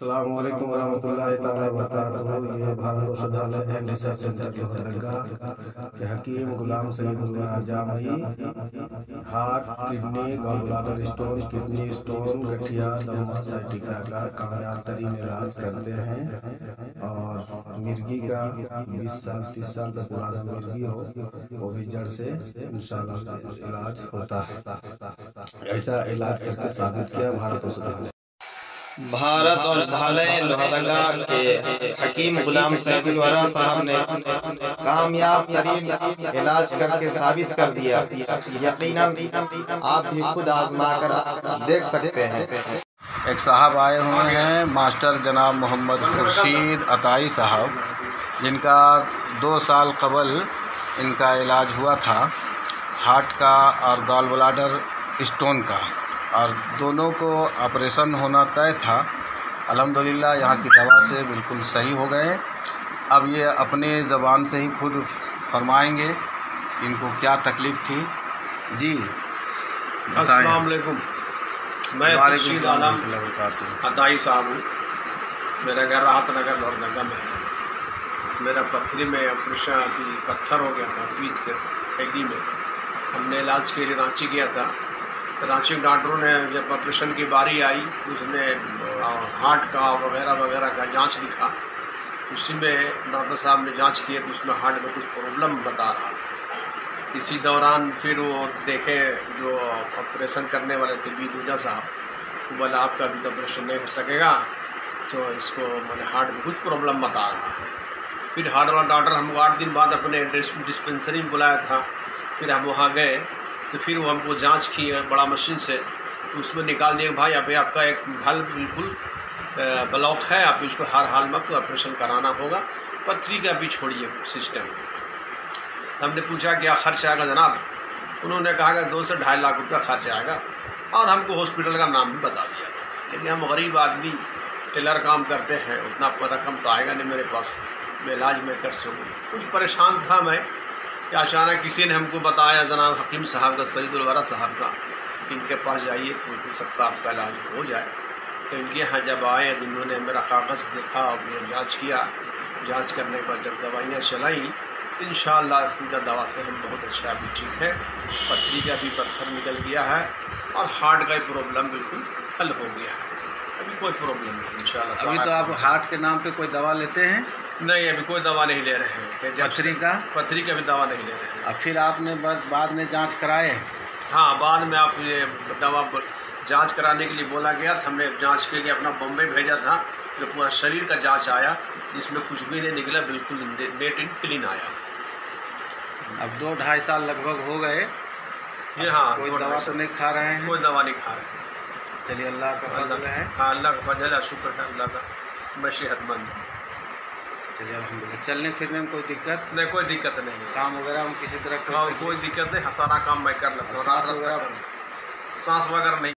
अस्सलामु अलैकुम रहमतुल्लाहि ताला वबरकातुहू। ये भारत औषधालय एंड रिसर्च सेंटर के तेलंगाना के हकीम गुलाम सईद जामई heart, kidney, gall bladder stone, kidney stone, गठिया, दमा, साइटिका का कामयाब तरीन इलाज करते हैं। और मिर्गी का 20 साल 30 साल का पुराना मिर्गी हो वो भी जड़ से इंशाल्लाह इलाज होता है। ऐसा इलाज करके साबित किया भारत औषधालय। भारत औषधालय लोहरदगा के हकीम गुलाम सईद साहब ने कामयाब तरीन इलाज करके साबित कर दिया। यकीनन आप भी खुद आजमा कर देख सकते हैं। एक साहब आए हुए हैं, मास्टर जनाब मोहम्मद खुर्शीद अताई साहब, जिनका 2 साल कबल इनका इलाज हुआ था हार्ट का और गॉल ब्लाडर स्टोन का, और दोनों को ऑपरेशन होना तय था। अल्हम्दुलिल्लाह यहाँ की दवा से बिल्कुल सही हो गए। अब ये अपने ज़बान से ही खुद फरमाएंगे कि इनको क्या तकलीफ़ थी। जी अस्सलाम वालेकुम। मैं खुर्शीद आलम अताई साहब हूँ। मेरा घर राहत नगर लोहरदगा में है। मेरा पथरी में ऑपरेशन पत्थर हो गया था पीठ के हड्डी में। हमने इलाज के लिए रांची गया था। रांची डॉक्टरों ने जब ऑपरेशन की बारी आई उसने हार्ट का वगैरह वगैरह का जांच लिखा। उसी में डॉक्टर साहब ने जांच किया तो उसमें हार्ट में कुछ प्रॉब्लम बता रहा था। इसी दौरान फिर वो देखे जो ऑपरेशन करने वाले थे बीदूजा साहब, वो बोला आपका अभी तो ऑपरेशन नहीं हो सकेगा, तो इसको मैंने हार्ट में कुछ प्रॉब्लम बता रहा है। फिर हार्ट वाला डॉक्टर हमको 8 दिन बाद अपने डिस्पेंसरी में बुलाया था। फिर हम वहाँ गए तो फिर वो हमको जांच की बड़ा मशीन से, उसमें निकाल दिया भाई अभी आपका एक वाल्व बिल्कुल ब्लॉक है, आप इसको हर हाल में आपको ऑपरेशन कराना होगा, पथरी का भी छोड़िए सिस्टम। हमने पूछा क्या खर्च आएगा जनाब? उन्होंने कहा कि 2 से 2.5 लाख रुपया खर्च आएगा, और हमको हॉस्पिटल का नाम भी बता दिया था। लेकिन हम गरीब आदमी टेलर काम करते हैं, उतना रकम तो आएगा नहीं मेरे पास, मैं इलाज में कर सकूँ। कुछ परेशान था मैं कि अचानक किसी ने हमको बताया जनाब हकीम साहब का, सईद साहब का, इनके पास जाइए तो हो सकता आपका इलाज हो जाए। तो इनके यहाँ जब आए तो इन्होंने मेरा कागज़ देखा और मेरा जाँच किया। जांच करने के बाद जब दवाइयाँ चलाई इंशाअल्लाह उनका दवा से हम बहुत अच्छा अभी ठीक है। पथरी का भी पत्थर निकल गया है और हार्ट का प्रॉब्लम बिल्कुल हल हो गया है। अभी कोई प्रॉब्लम नहीं इंशाअल्लाह। अभी तो आप हार्ट के नाम पे कोई दवा लेते हैं? नहीं, अभी कोई दवा नहीं ले रहे हैं। पथरी का भी दवा नहीं ले रहे हैं। अब फिर आपने बाद में जांच कराए? हाँ, बाद में आप ये दवा जांच कराने के लिए बोला गया था। हमने जांच के लिए अपना बॉम्बे भेजा था, जो पूरा शरीर का जांच आया जिसमें कुछ भी नहीं निकला, बिल्कुल नेट इन क्लीन आया। अब 2-2.5 साल लगभग हो गए। जी हाँ, कोई दवा तो नहीं खा रहे हैं? कोई दवा नहीं खा रहे हैं। चलिए अल्लाह का फजल है। हाँ, अल्लाह का फजल है, शुक्र है अल्लाह का। मैं सेहतमंद हूँ। चलिए अल्हम्दुलिल्लाह। चलने फिरने में कोई दिक्कत नहीं? कोई दिक्कत नहीं है। काम वगैरह में किसी तरह कोई दिक्कत नहीं, सारा काम मैं कर लेता हूँ। सांस वगैरह नहीं